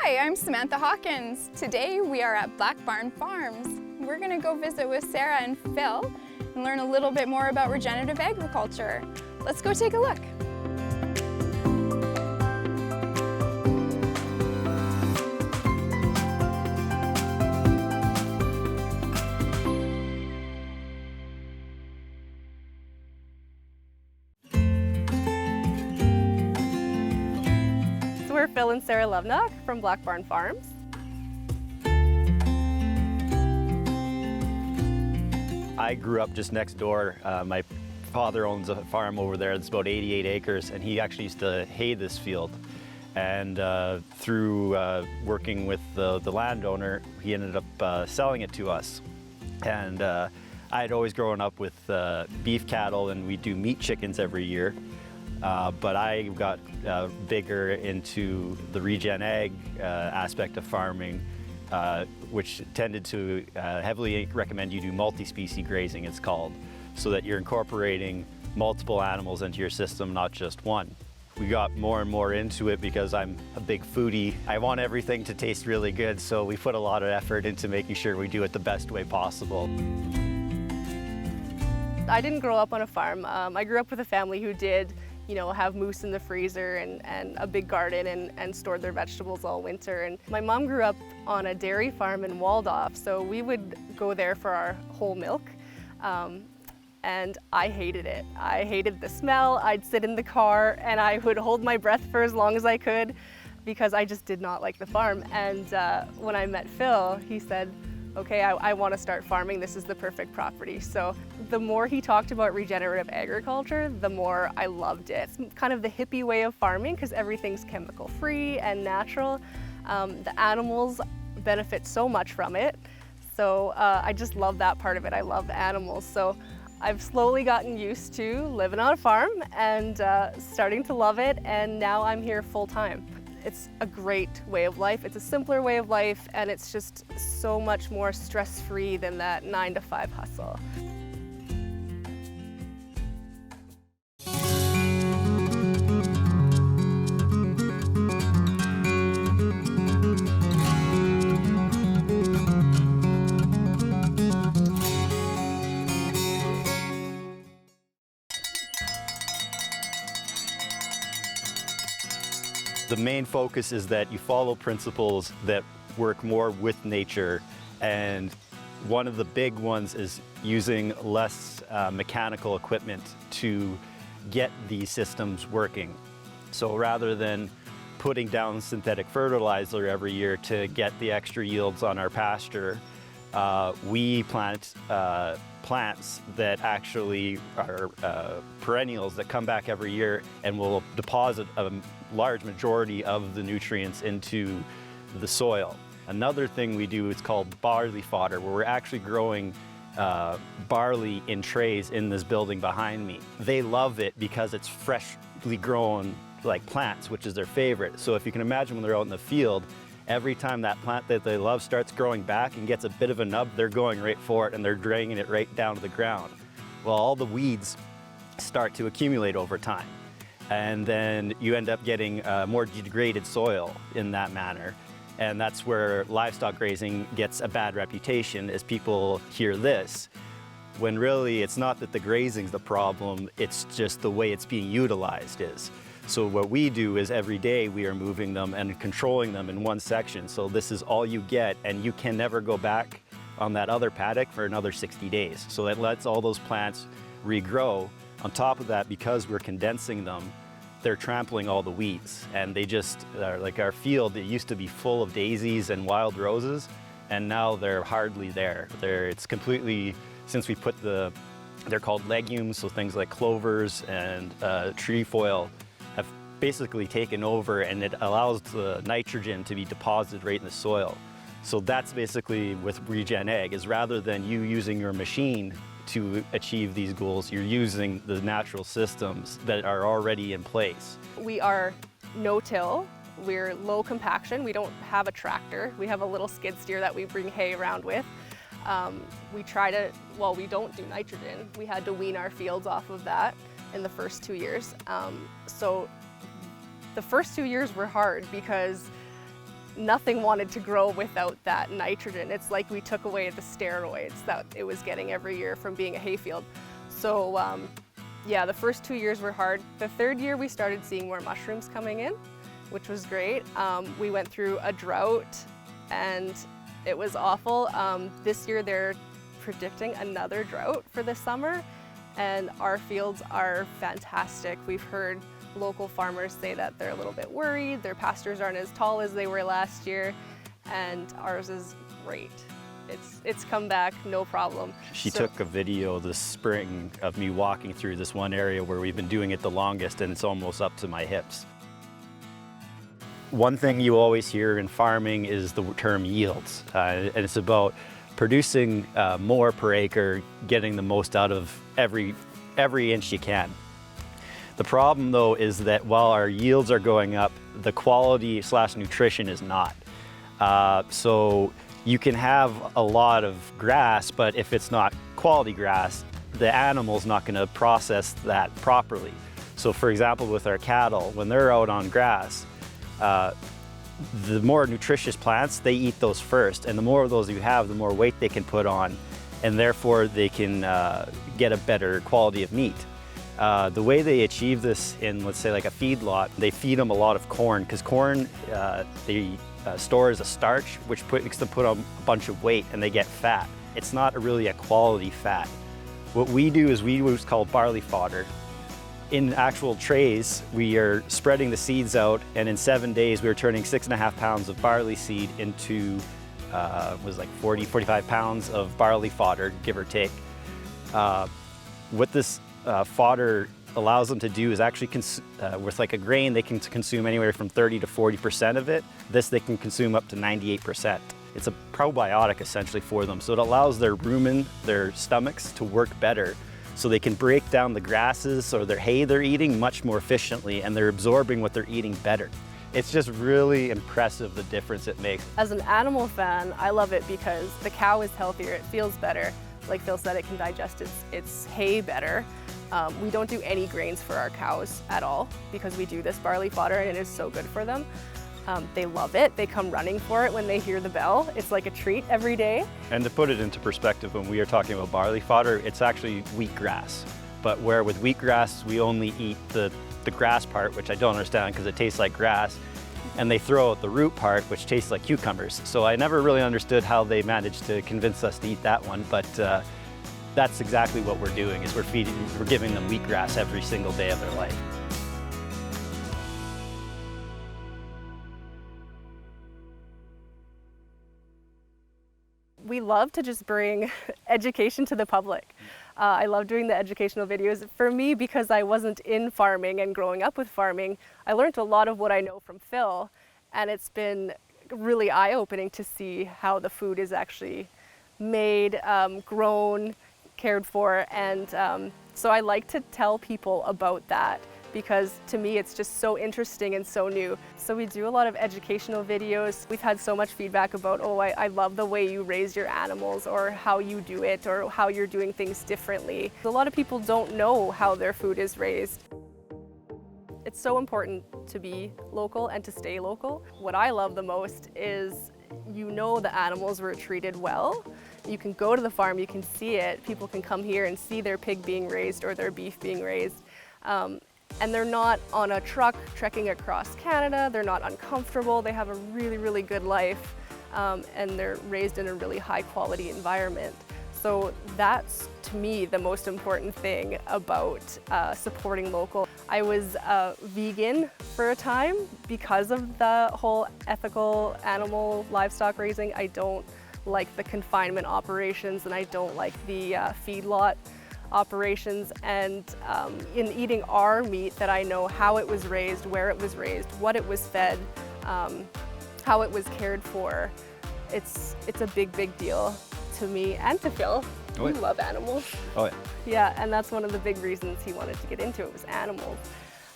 Hi, I'm Samantha Hawkins. Today we are at Black Barn Farms. We're going to go visit with Sarah and Phil and learn a little bit more about regenerative agriculture. Let's go take a look. We're Phil and Sarah Lovenock from Black Barn Farms. I grew up just next door. My father owns a farm over there that's about 88 acres, and he actually used to hay this field. And through working with the landowner, he ended up selling it to us. And I had always grown up with beef cattle, and we do meat chickens every year. But I got bigger into the regen ag aspect of farming, which tended to heavily recommend you do multi-species grazing, it's called, so that you're incorporating multiple animals into your system, not just one. We got more and more into it because I'm a big foodie. I want everything to taste really good, so we put a lot of effort into making sure we do it the best way possible. I didn't grow up on a farm. I grew up with a family who did have moose in the freezer and a big garden and stored their vegetables all winter. And my mom grew up on a dairy farm in Waldorf, so we would go there for our whole milk. And I hated it. I hated the smell. I'd sit in the car and I would hold my breath for as long as I could because I just did not like the farm. And when I met Phil, he said, okay, I want to start farming. This is the perfect property. So the more he talked about regenerative agriculture, the more I loved it. It's kind of the hippie way of farming because everything's chemical free and natural. The animals benefit so much from it. So I just love that part of it. I love the animals. So I've slowly gotten used to living on a farm and starting to love it. And now I'm here full time. It's a great way of life. It's a simpler way of life, and it's just so much more stress-free than that 9-to-5 hustle. The main focus is that you follow principles that work more with nature, and one of the big ones is using less mechanical equipment to get these systems working. So rather than putting down synthetic fertilizer every year to get the extra yields on our pasture, we plant plants that actually are perennials that come back every year and will deposit a large majority of the nutrients into the soil. Another thing we do is called barley fodder, where we're actually growing barley in trays in this building behind me. They love it because it's freshly grown like plants, which is their favorite. So if you can imagine when they're out in the field, every time that plant that they love starts growing back and gets a bit of a nub, they're going right for it and they're dragging it right down to the ground. Well, all the weeds start to accumulate over time. And then you end up getting more degraded soil in that manner. And that's where livestock grazing gets a bad reputation as people hear this, when really it's not that the grazing's the problem, it's just the way it's being utilized is. So what we do is every day we are moving them and controlling them in one section. So this is all you get, and you can never go back on that other paddock for another 60 days. So that lets all those plants regrow. On top of that, because we're condensing them, they're trampling all the weeds. And they just, like our field, it used to be full of daisies and wild roses, and now they're hardly there. It's completely, since we put they're called legumes, so things like clovers and trefoil, have basically taken over, and it allows the nitrogen to be deposited right in the soil. So that's basically with regen ag, is rather than you using your machine to achieve these goals, you're using the natural systems that are already in place. We are no-till, we're low compaction, we don't have a tractor, we have a little skid steer that we bring hay around with. We don't do nitrogen. We had to wean our fields off of that in the first 2 years. So the first 2 years were hard because nothing wanted to grow without that nitrogen. It's like we took away the steroids that it was getting every year from being a hayfield. So yeah, the first 2 years were hard. The third year we started seeing more mushrooms coming in, which was great. We went through a drought and it was awful. This year they're predicting another drought for the summer, and our fields are fantastic. We've heard local farmers say that they're a little bit worried. Their pastures aren't as tall as they were last year, and ours is great. It's come back, no problem. She took a video this spring of me walking through this one area where we've been doing it the longest, and it's almost up to my hips. One thing you always hear in farming is the term yields, and it's about producing more per acre, getting the most out of every inch you can. The problem though is that while our yields are going up, the quality / nutrition is not. So you can have a lot of grass, but if it's not quality grass, the animal's not going to process that properly. So for example, with our cattle, when they're out on grass, the more nutritious plants, they eat those first, and the more of those you have, the more weight they can put on, and therefore they can get a better quality of meat. The way they achieve this in, let's say, like a feedlot, they feed them a lot of corn, because corn they store as a starch, which makes them put on a bunch of weight, and they get fat. It's not really a quality fat. What we do is we use what's called barley fodder. In actual trays, we are spreading the seeds out, and in 7 days we are turning 6.5 pounds of barley seed into was like 45 pounds of barley fodder, give or take. What this fodder allows them to do is actually, with like a grain, they can consume anywhere from 30 to 40% of it. This they can consume up to 98%. It's a probiotic essentially for them, so it allows their rumen, their stomachs, to work better, so they can break down the grasses or their hay they're eating much more efficiently, and they're absorbing what they're eating better. It's just really impressive the difference it makes. As an animal fan, I love it because the cow is healthier, it feels better. Like Phil said, it can digest its hay better. We don't do any grains for our cows at all because we do this barley fodder and it is so good for them. They love it. They come running for it when they hear the bell. It's like a treat every day. And to put it into perspective, when we are talking about barley fodder, it's actually wheatgrass. But where with wheatgrass, we only eat the grass part, which I don't understand because it tastes like grass, and they throw out the root part, which tastes like cucumbers. So I never really understood how they managed to convince us to eat that one, but that's exactly what we're doing, is we're giving them wheatgrass every single day of their life. We love to just bring education to the public. I love doing the educational videos. For me, because I wasn't in farming and growing up with farming, I learned a lot of what I know from Phil, and it's been really eye-opening to see how the food is actually made, grown, cared for, and so I like to tell people about that, because to me it's just so interesting and so new. So we do a lot of educational videos. We've had so much feedback about, oh, I love the way you raise your animals, or how you do it, or how you're doing things differently. A lot of people don't know how their food is raised. It's so important to be local and to stay local. What I love the most is, you know, the animals were treated well. You can go to the farm, you can see it. People can come here and see their pig being raised or their beef being raised. And they're not on a truck trekking across Canada. They're not uncomfortable. They have a really, really good life, and they're raised in a really high quality environment. So that's, to me, the most important thing about supporting local. I was vegan for a time because of the whole ethical animal livestock raising. I don't like the confinement operations, and I don't like the feedlot operations, and in eating our meat, that I know how it was raised, where it was raised, what it was fed, how it was cared for. It's a big, big deal to me and to Phil. Oh, yeah. We love animals. Oh, yeah. Yeah, and that's one of the big reasons he wanted to get into it, was animals,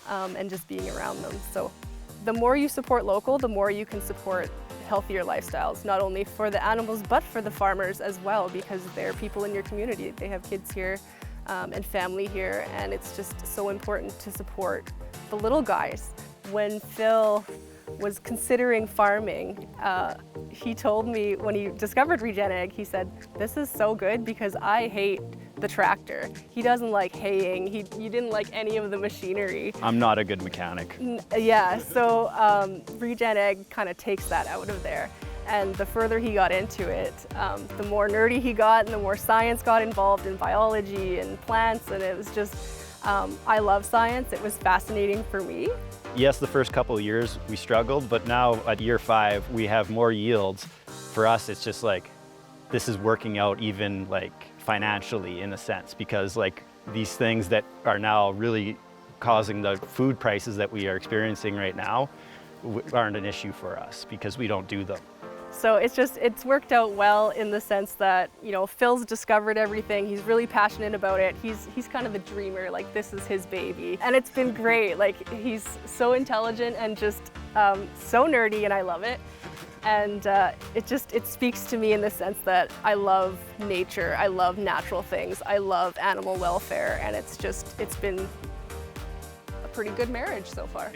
and just being around them. So the more you support local, the more you can support healthier lifestyles, not only for the animals, but for the farmers as well, because they're people in your community. They have kids here and family here, and it's just so important to support the little guys. When Phil was considering farming, he told me when he discovered Regenerative, he said, "This is so good because I hate the tractor." He doesn't like haying. He didn't like any of the machinery. I'm not a good mechanic. Yeah, so Regenerative kind of takes that out of there. And the further he got into it, the more nerdy he got and the more science got involved in biology and plants, and it was just, I love science. It was fascinating for me. Yes, the first couple of years we struggled, but now at year 5 we have more yields. For us, it's just like, this is working out even like financially in a sense, because like these things that are now really causing the food prices that we are experiencing right now aren't an issue for us because we don't do them. So it's worked out well in the sense that, you know, Phil's discovered everything. He's really passionate about it. He's kind of a dreamer, like this is his baby. And it's been great. Like he's so intelligent and just so nerdy, and I love it. And it speaks to me in the sense that I love nature. I love natural things. I love animal welfare, and it's been a pretty good marriage so far.